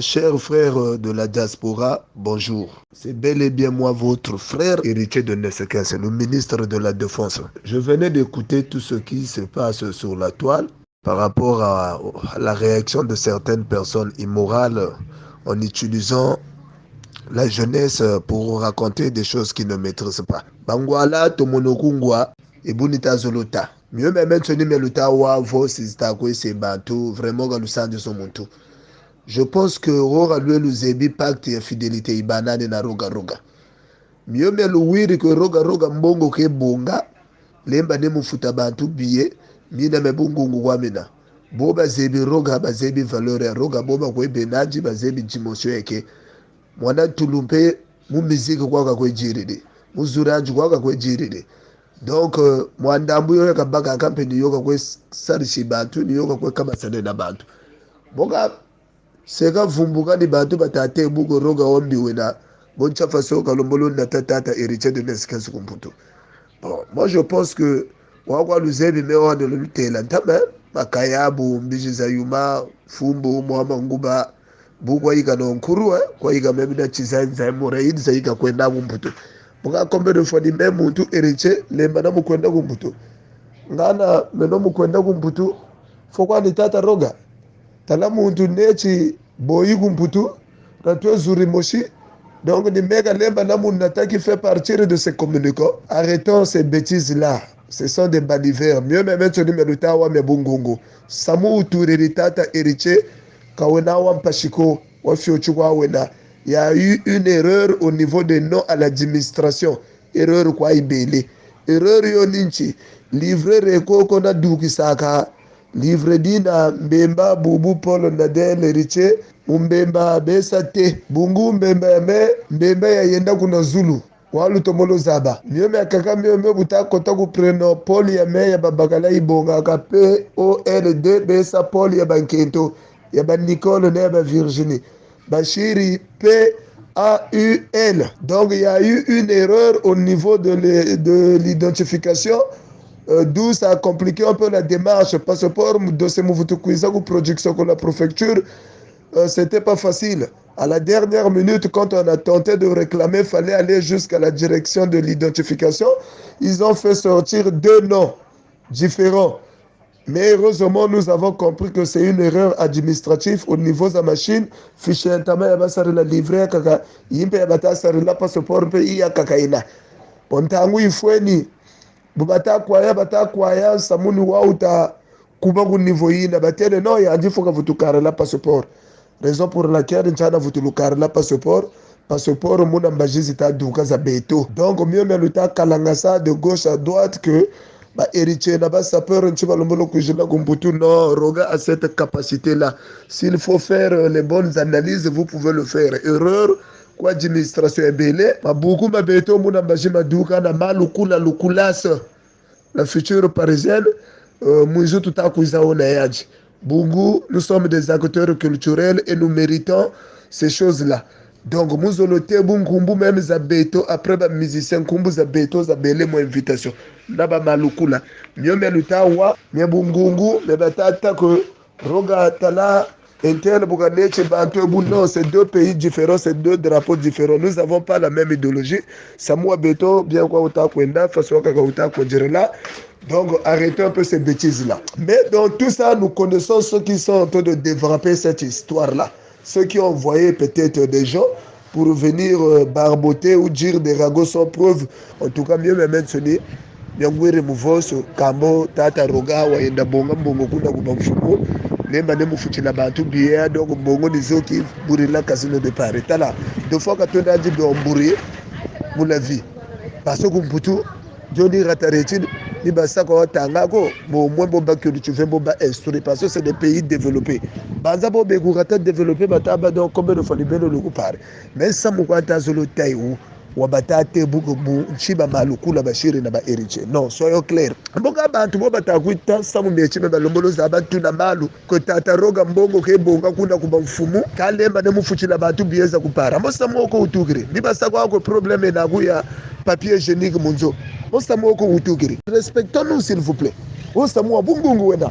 Chers frères de la diaspora, bonjour. C'est bel et bien moi, votre frère héritier de Nessequin, c'est le ministre de la Défense. Je venais d'écouter tout ce qui se passe sur la toile par rapport à la réaction de certaines personnes immorales en utilisant la jeunesse pour raconter des choses qu'ils ne maîtrisent pas. Bangwala tomonokungwa ebunita zolota. Mieux même toni meluta wa vo sista kwe se bantu vraiment galusandi son muntu. Je pense que Rora lui luzebi pacte ya fidélité ibanane na roga roga. Mieux melu wiri que roga roga mbongo ke bonga lemba ne mufuta bantu biye mina mebungu ngwamina. Boba zebi roga bazebi valeur ya roga boba kwe benaji bazebi dimension yake. Mwana tulumpe mu musique kwaka kwe jiride. Mu zuranju kwaka kwe jiride. Donc mwandambu yoka kabaka kampeni yoka kwe sarishi bantu ni yoka kwe kabasane na bantu. Boga seka vumbuka ni bantu batate buko roga ombi wena boncha faso kalombolo na tata héritier de Nessequin kumputu. Bon, moi je pense que wakwa luzebi mewa de lutela ntama makayabu mbijiza yuma fumbu muhama nguba bukwa ika no nkuru kwa ika memina chisanza moraid za ika kwenda kumputu. Muka kombe de fodi me muntu héritier lemba na mukwenda kumputu. Ngana meno mukwenda kumputu fokwa ni tata roga. Tala muntu nechi boyi kumputu ratwe zuri moshi. Donc ni mega lemba na munata qui fait partir de ces communicants. Arrêtons ces bêtises là. Ce sont des balivers. Mieux même toni meluta wa mebungungu. Samu uturiri tata héritier kawena wa mpashiko wa fiochukwa wena. Il y a eu une erreur au niveau des noms à l'administration. Erreur kwa ibele. Erreur yo ninchi. Livre reko kona dukisaka. Livre dina mbemba bubu Paul Nadel héritier. Mbemba besa te. Bungu mbemba ya me. Mbemba ya yenda kuna Zulu. Walu tomolo zaba. Miome akaka miome buta kota ku preno Paul ya me ya babakala ibonga ka POLD besa Paul ya bankento. Ya ba Nicole ne ya ba Virginie. Bachiri PAUL. Donc il y a eu une erreur au niveau de l'identification. D'où ça a compliqué un peu la démarche. Passeport, dossier Mouvutukuiza ou production pour la préfecture, c'était pas facile. À la dernière minute, quand on a tenté de réclamer, il fallait aller jusqu'à la direction de l'identification. Ils ont fait sortir 2 noms différents. Mais heureusement, nous avons compris que c'est une erreur administrative au niveau de la machine. Fichier intama ya basari la livret kaka yimpe ya batasari la passeport pe iya kakaina. Pontangu ifweni bubata kwaya samuni wauta kubangu niveau ina batene no ya ndifuka vutukara la passeport. Raison pour laquelle nchana vutulukara la passeport muna mbajizi ta duka za beto. Donc mieux meluta kalangasa de gauche à droite que ba héritier na ba sapeur nchiba lombolo kujila kumputu. Non, Roga a cette capacité là. S'il faut faire les bonnes analyses, vous pouvez le faire. Erreur kwa administration ebele mabuku mabeto muna mbajima duka na malukula lukulas la future parisienne mwizu tutakuiza ona yaji bungu. Nous sommes des acteurs culturels et nous méritons ces choses là. Donc muzolote bunkumbu même za beto après ba musicien kumbu za beto za bele mo invitation na ba malukula myome lutawa mye bungungu me batata que roga tala interne buganeche bantu bu. Non, c'est 2 pays différents, c'est 2 drapeaux différents. Nous n'avons pas la même idéologie. Samoua beto bien quoi uta kwenda façon kaka uta là. Donc arrêtons un peu ces bêtises là. Mais dans tout ça, nous connaissons ceux qui sont en train de développer cette histoire là. Ceux qui ont envoyé peut-être des gens pour venir barboter ou dire des ragots sans preuve. En tout cas, mieux même sonner. Nyangwere muvoso kambo tata roga wa yenda bonga mbongo kuna kubamfuko lemba ne mufuchila bantu biya donc mbongo nizoki burila casino de Paris tala 2 fois que tu as dit de mburi pour la vie parce que kumputu joni rataretine ni basa ko tanga ko bo mwembo ba que tu fais boba instruire parce que c'est des pays développés banza bo be kurata développé bataba donc combien de fois libelo le Paris mais ça mu kwata zolo taïou wabatate buku chiba malukula bashiri na ba héritier. Non, soyons clairs. Mboga bantu bo batakuita samu mechime balombolo za bantu na malu ko tata roga mbongo ke bonga kuna kuba mfumu kalemba ne mufuchila bantu bieza kupara. Mosa moko utugire. Nibasa kwa ko problème na kuya papier hygiénique munzo. Mosa moko utugire. Respectons-nous s'il vous plaît. Mosa mo bungungu wena.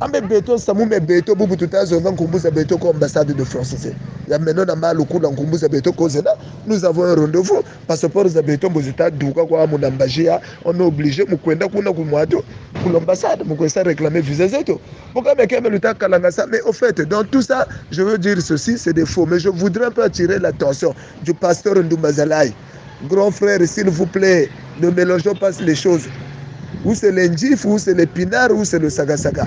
Ambe beto samu me beto bubu tutazo nga nkumbuza beto ko ambassade de France. Ya maintenant na malu kula nkumbuza beto ko zena. Nous avons un rendez-vous. Passeport za beto mbozita duka kwa munambajia. On est obligé mukwenda kuna kumwato pour l'ambassade mukwesa réclamer visa zeto. Pourquoi me keme luta kalanga ça? Mais au fait, dans tout ça, je veux dire ceci, c'est des faux. Mais je voudrais un peu attirer l'attention du pasteur Ndumbazalai. Grand frère, s'il vous plaît, ne mélangeons pas les choses. Où c'est l'indif, où c'est l'épinard, où c'est le saga-saga.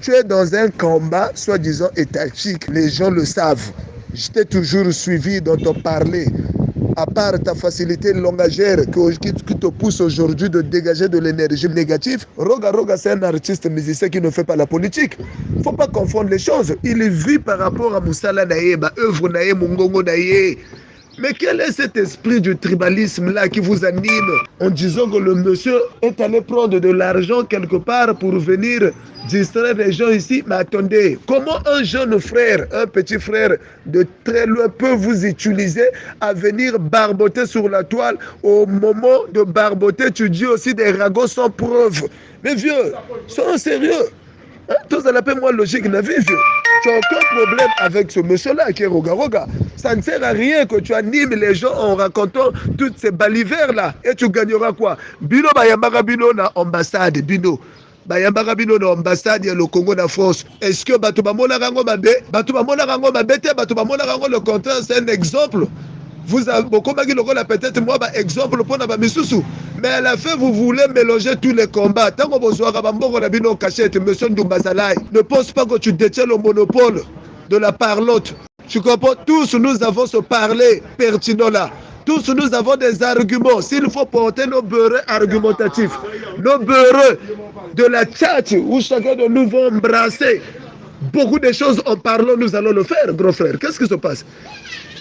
Tu es dans un combat, soi-disant étatique. Les gens le savent. Je t'ai toujours suivi dans ton parler. À part ta facilité langagère qui te pousse aujourd'hui de dégager de l'énergie négative, Roga, c'est un artiste musicien qui ne fait pas la politique. Il ne faut pas confondre les choses. Il vit par rapport à Moussala Naye, œuvre Naye, Mungongo Naye. Mais quel est cet esprit du tribalisme-là qui vous anime en disant que le monsieur est allé prendre de l'argent quelque part pour venir distraire les gens ici? Mais attendez, comment un jeune frère, un petit frère de très loin peut vous utiliser à venir barboter sur la toile? Au moment de barboter, tu dis aussi des ragots sans preuve. Mais vieux, sois sérieux. Tous à la paix, moi, logique, la vie, vieux. Tu n'as aucun problème avec ce monsieur-là qui est Roga. Ça ne sert à rien que tu animes les gens en racontant toutes ces balivernes-là. Et tu gagneras quoi? Bino Bayambara Bino na ambassade, Bino. Bayambara Bino na ambassade, il y a le Congo na France. Est-ce que Batubamona Rango Mabe, le contraire, c'est un exemple? Vous avez beaucoup peut-être moi exemple pour na misusu, mais à la fin vous voulez mélanger tous les combats. Tant que vous soyez bamboko na bino cachette, monsieur Ndumbazalai, ne pense pas que tu détiens le monopole de la parlotte. Tu comprends? Tous nous avons ce parler pertinent là. Tous nous avons des arguments. S'il faut porter nos beurreux argumentatifs, nos beurreux de la tchatch où chacun de nous va embrasser beaucoup de choses en parlant, nous allons le faire, gros frère. Qu'est-ce qui se passe?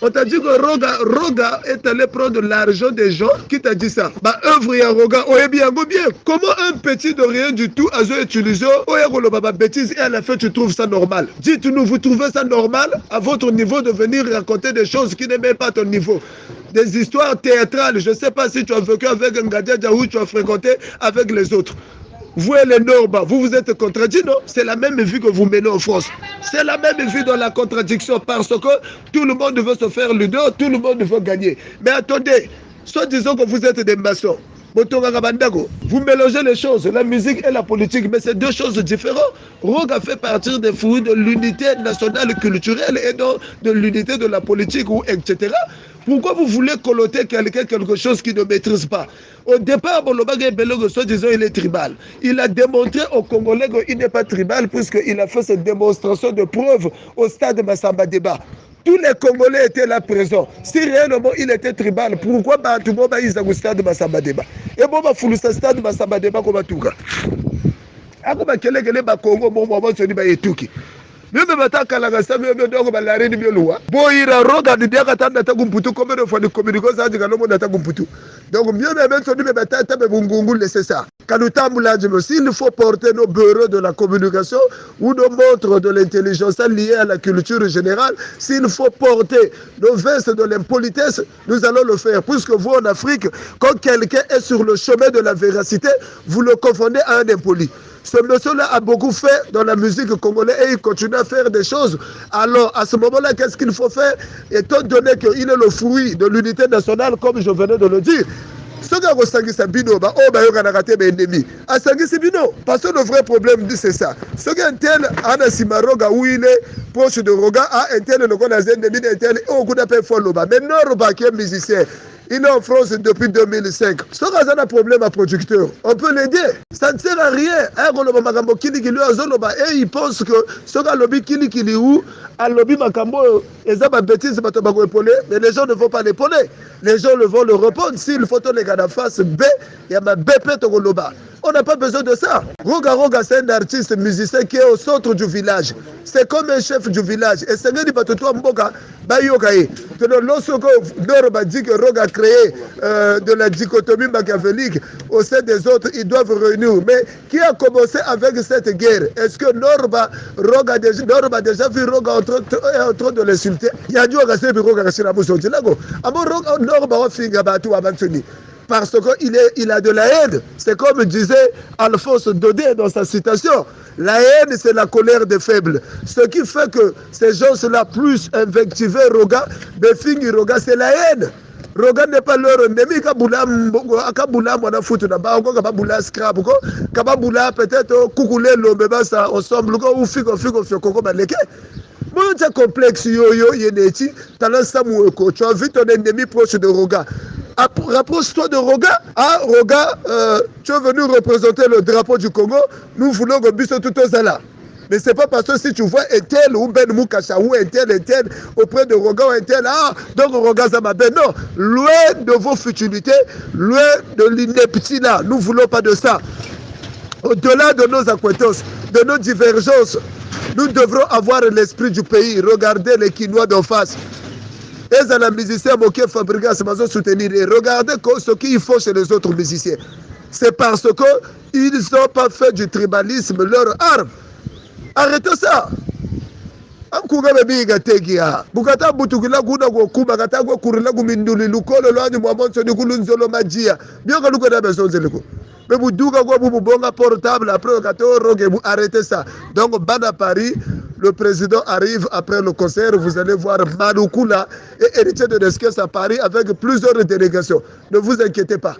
On t'a dit que Roga est allé prendre l'argent des gens. Qui t'a dit ça? Bah, œuvre ya Roga, oh, bien. Comment un petit de rien du tout a utilisé, oh, bêtise, et à la fin tu trouves ça normal? Dites-nous, vous trouvez ça normal à votre niveau de venir raconter des choses qui n'aiment pas ton niveau? Des histoires théâtrales. Je ne sais pas si tu as vécu avec un Ngadia ou tu as fréquenté avec les autres. Vous et les Norba, vous êtes contredits, non? C'est la même vie que vous menez en France. C'est la même vie dans la contradiction parce que tout le monde veut se faire leader, tout le monde veut gagner. Mais attendez, soit disons que vous êtes des maçons. Vous mélangez les choses, la musique et la politique, mais c'est deux choses différentes. Roga fait partie des fruits de l'unité nationale culturelle et donc de l'unité de la politique, etc. Pourquoi vous voulez coloter quelqu'un quelque chose qu'il ne maîtrise pas? Au départ, disons, il est tribal. Il a démontré aux Congolais qu'il n'est pas tribal puisqu'il a fait cette démonstration de preuve au stade de Massamba Débat. Tous les Congolais étaient là présents. Si réellement il était tribal, pourquoi tout le monde a au stade de Massamba Débat? Et bon, il faut le stade de Massamba Débat comme tout cas. Après, quel est le Congo? Bon, se dit, il tout qui. Même bataka la gasa même donc balari ni biolwa boira roga de diaka tanda tagumputu comme de fois de communication ça diga lomo tagumputu donc mieux même so ni batata be bungungu laisser ça quand nous tambula aussi il faut porter nos bureaux de la communication ou nos montres de l'intelligence liées à la culture générale. S'il faut porter nos vestes de l'impolitesse, nous allons le faire puisque vous en Afrique, quand quelqu'un est sur le chemin de la véracité, vous le confondez à un impoli. Ce monsieur-là a beaucoup fait dans la musique congolaise et il continue à faire des choses. Alors, à ce moment-là, qu'est-ce qu'il faut faire? Étant donné qu'il est le fruit de l'unité nationale, comme je venais de le dire, ce gars a bino, ennemi. Parce que le vrai problème, c'est ça. Ce gars tel, Anasima Roga, où il est proche de Roga, a un tel, le gars a ennemi, un tel, au coup d'appel Folloba. Mais Norba, qui est musicien, il est en France depuis 2005. Ce gars a un problème à producteur. On peut l'aider. Ça ne sert à rien. Et il pense que ce gars lobby kili ou à lobby makambo et ça bêtise mais les gens ne vont pas l'épauler. Les gens vont le répondre. S'il faut les gars en face B, il y a ma BP Togoloba. On n'a pas besoin de ça. Roga, c'est un artiste musicien qui est au centre du village. C'est comme un chef du village. Et c'est un peu Mboka, Bayokaye. Lorsque Norba dit que Roga a créé de la dichotomie machiavélique au sein des autres, ils doivent réunir. Mais qui a commencé avec cette guerre? Est-ce que Norba a déjà vu Roga en train de l'insulter? Il y a du Roga, c'est Roga, c'est la Norba, on finit à Batu, à Bantuni. parce qu'il a de la haine. C'est comme disait Alphonse Daudet dans sa citation. La haine, c'est la colère des faibles. Ce qui fait que ces gens-là plus invectivés, Roga, définissent Roga, c'est la haine. Roga n'est pas leur ennemi. Kabula mwana foot na ba ko kabula scrap ko kabula peut-être kukule lombe basa ensemble ko ou fiko ko baleke. Bon, c'est complexe yo yeneti talent samu ko. Tu as vu ton ennemi proche de Roga. Rapproche-toi de Roga. Ah, Roga, tu es venu représenter le drapeau du Congo. Nous voulons que Bisso tout aux là. Mais c'est pas parce que si tu vois un tel ou Ben Moukacha ou un tel auprès de Roga ou un tel, ah, donc Roga Zamabe. Non, loin de vos futilités, loin de l'ineptie là. Nous ne voulons pas de ça. Au-delà de nos acquaintances, de nos divergences, nous devrons avoir l'esprit du pays. Regardez les Quinois d'en face. Et les musiciens qui fabriquent ce soutenir. Et regardez ce qu'il faut chez les autres musiciens. C'est parce qu'ils n'ont pas fait du tribalisme leur arme. Arrêtez ça. Ankuga bebiga tegia. Bukata butukila kuna kukuba katagwa kurila kuminduli lukolo lwani mwamonso ni kulunzolo majia. Bioka luko na besonzeliko. Mais vous dites que vous avez un portable après vous arrêtez ça. Donc, Bana Paris, le président arrive après le concert. Vous allez voir Manoukula et héritier de Nesquès à Paris avec plusieurs délégations. Ne vous inquiétez pas.